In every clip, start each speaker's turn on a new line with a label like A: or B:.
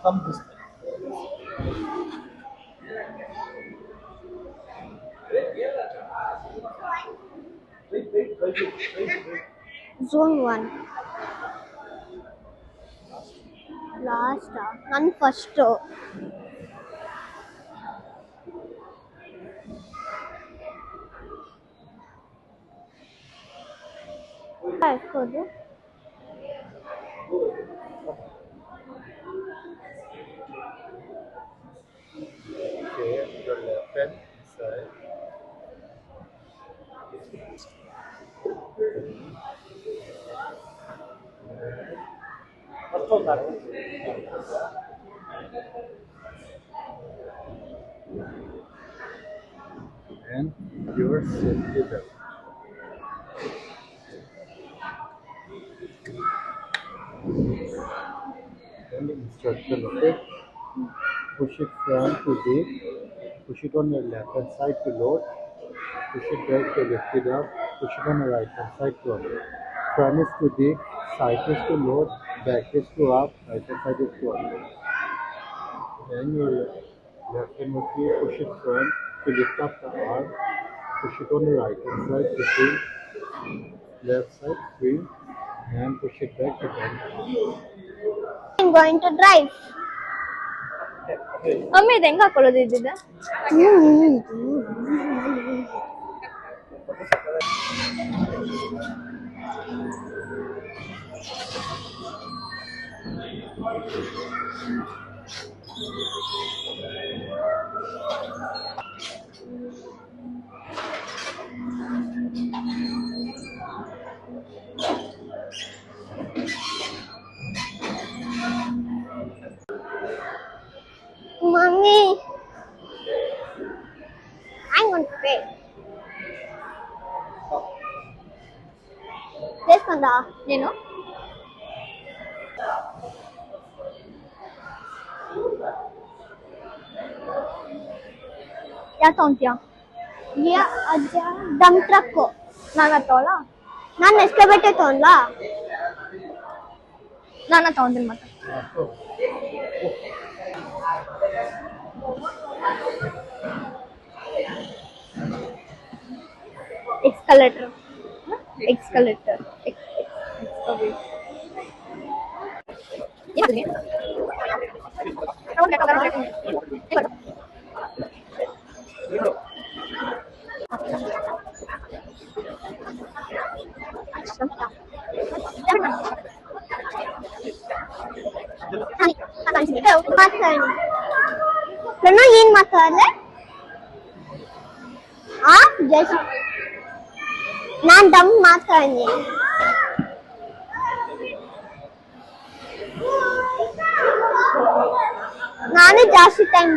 A: Come this way.
B: Zone 1. Last. None first. Kodu.
A: Okay, your left hand side. And your safety belt. And the instruction, okay? Push it front to deep. Push it on your left hand side to load. Push it back to lift it up. Push it on the right hand side to up. Front is to deep. Side is to load. Back is to up. Right hand side is to up. And your left hand will be push it front to lift up the arm. Push it on the right hand side to swing. Left side swing. And push it back to bend.
B: I'm going to drive.
C: ಅಮ್ಮ ಇದು ಹೆಂಗ ಹಾಕೊಳ್ಳೋದು ಇದ್ದಿದ್ದ
B: Mommy, I'm going to pay. This one,
C: ಏನು ಯಾಕೆ ತಗೊಂತೀಯ
B: Yeah, dump truck.
C: ನಾನು ತಗೊಳ
B: ನಾನು ಎಸ್ಕವೇಟರ್ ತಗೊಂಡ್ಲಾ
C: ನಾನು ತಗೊಂತೀನಿ ಮತ್ತೆ ಎಕ್ಸ್ಕಲೇಟರ್ ಎಕ್ಸ್ಕಲೇಟರ್
B: ನಾನು ಏನ್ ಮಾತಾಡ್ದೆ ಜಸ್ಟ್ ನಾನ್ ಡಮ್ ಮಾತಾಡ್ದೆ ನಾನೇ ಜಾಸ್ತಿ ಟೈಮ್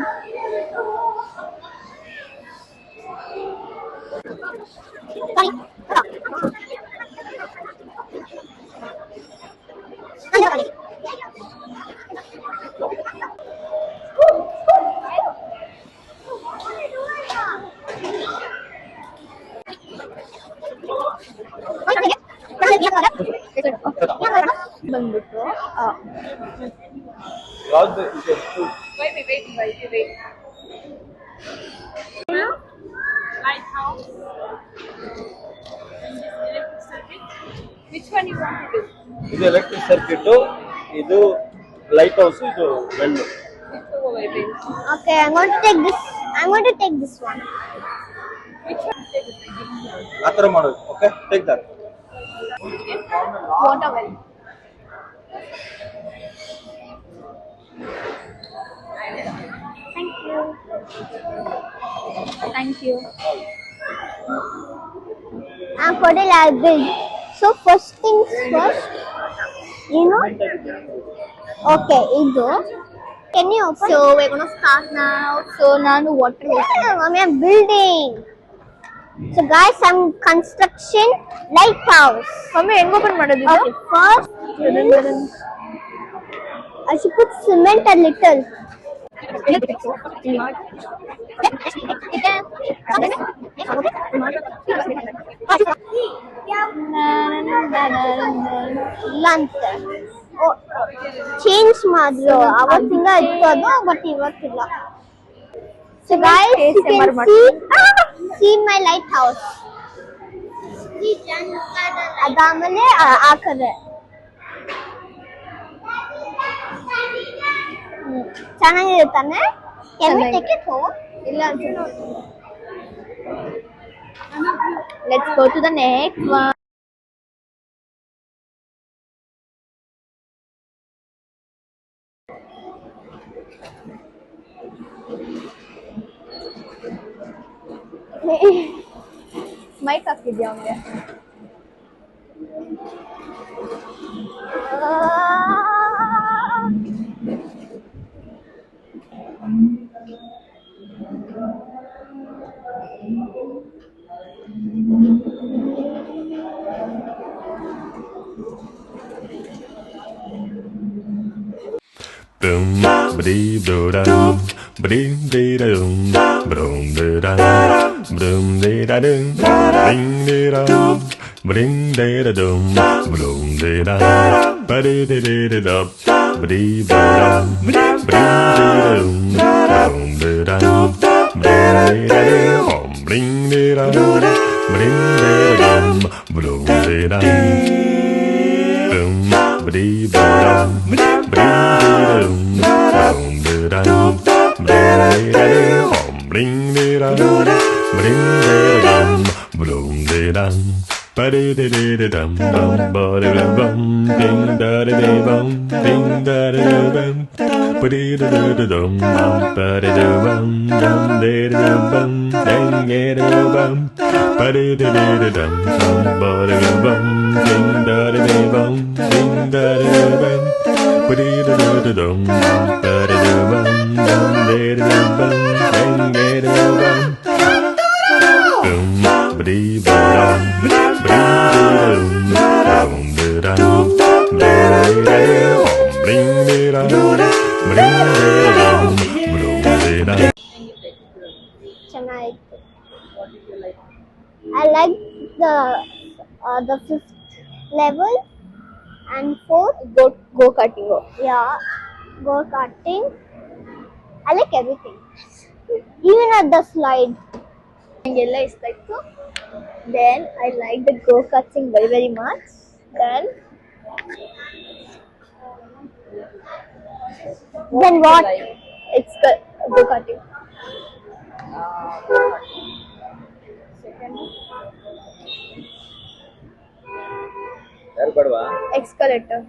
C: ಬಂದ್ಬಿಟ್ಟು
D: Lighthouse. And this electric circuit. Which one you want to do?
A: ಇದು ಎಲೆಕ್ಟ್ರಿಕ್ ಸರ್ಕ್ಯೂಟ್ ಇದು ಲೈಟ್ ಹೌಸ್ ಇದು bend
D: Which over vibrates?
B: Okay, I'm going to take this. I'm going to take this one.
D: Which one? Take it.
A: ಆ ಥರ ಮಾಡೋದು okay take that
C: water well
B: Thank you.
C: Thank you
B: I'm for the lab build. So first things first, you know. Okay, ido. Can you open?
C: So we're gonna start now. So ನಾನು water
B: Mommy, I'm building. So guys, I'm construction lighthouse.
C: Mummy ಹೆಂಗ್ open ಮಾಡೋದು ಇದು?
B: Okay, first I should put cement a little. Lantern. Change ಮಾಡಿದ್ರು ಅವತ್ತಿಂದ ಇತ್ತು ಅದು but ಇವತ್ತಿಲ್ಲ. So guys, you can see my lighthouse. ಅದಾದ್ಮೇಲೆ ಆ ಕಡೆ ಚೆನ್ನಾಗಿದೆ ತಾನೆ? ಇಲ್ಲ
C: Let's go to the next one. Mike ಹಾಕಿದ್ಯಾ ಅವನಿಗೆ?
E: Boom, ba-dee, do-da-dum, ba-dee, dee-da-dum, ba-dum, dee-da-dum, ba-dum, dee-da-dum, ding, dee-da-dum, ba-ding, dee-da-dum, ba-dum, dee-da-dum, ba-dee, dee-dee-dee-dum, ba-dee, ba-dum, ba-ding, dee-da-dum, ba-dum, dee-da-dum, ba-dum, dee-da-dum, bling, dee-da-dum, ba-ding, dee-da-dum, ba-dum, dee-da-dum. Boom, ba-dee, ba-dum, ba-dee, dee-da-dum, ba-dum, dee-da-dum, ba-dee-da-dum, bling, dee-da-dum, ba-ding, dee-da-dum, ba-dum, dee-da-dum, ba-dee-dee-dee-dum, bum, ba-dee-da-bum, ding, da-dee-dee-bum, ding, da-dee-da-bum, ba-dee-da-da-da-dum, bum, ba-dee-da-bum, dum, dee-da-da-bum, ding, dee-da-da-bum, ba-dee-dee-dee-dum, bum, ba-dee-da-bum, ding, da-dee-dee-bum, ding, da-dee-da-bum, ba-dee-da-da-da-dum, ba-dee-da-bum, dum, dee-da-da-bum, ding, dee-da-da-bum, boom, ba-dee, ba-dum, ba-dee-dee-dum, ba-dum, dee-da-dum, ba-dee-da-dum, bling, dee-da-dum, bling, dee-da-dum, ba-dum, dee-da-dum.
B: ಚೆನ್ನಾಗಿತ್ತು. I like the fifth level and fourth
C: Go-karting.
B: yeah, go-karting. I like everything, even at the slide.
C: ನಂಗೆಲ್ಲ ಇಷ್ಟ ಆಯ್ತು. Then I like the go-karting very very much. Then
B: what?
C: it's go-karting.
F: ಯಾರು ಕೊಡುವ
C: Excavator.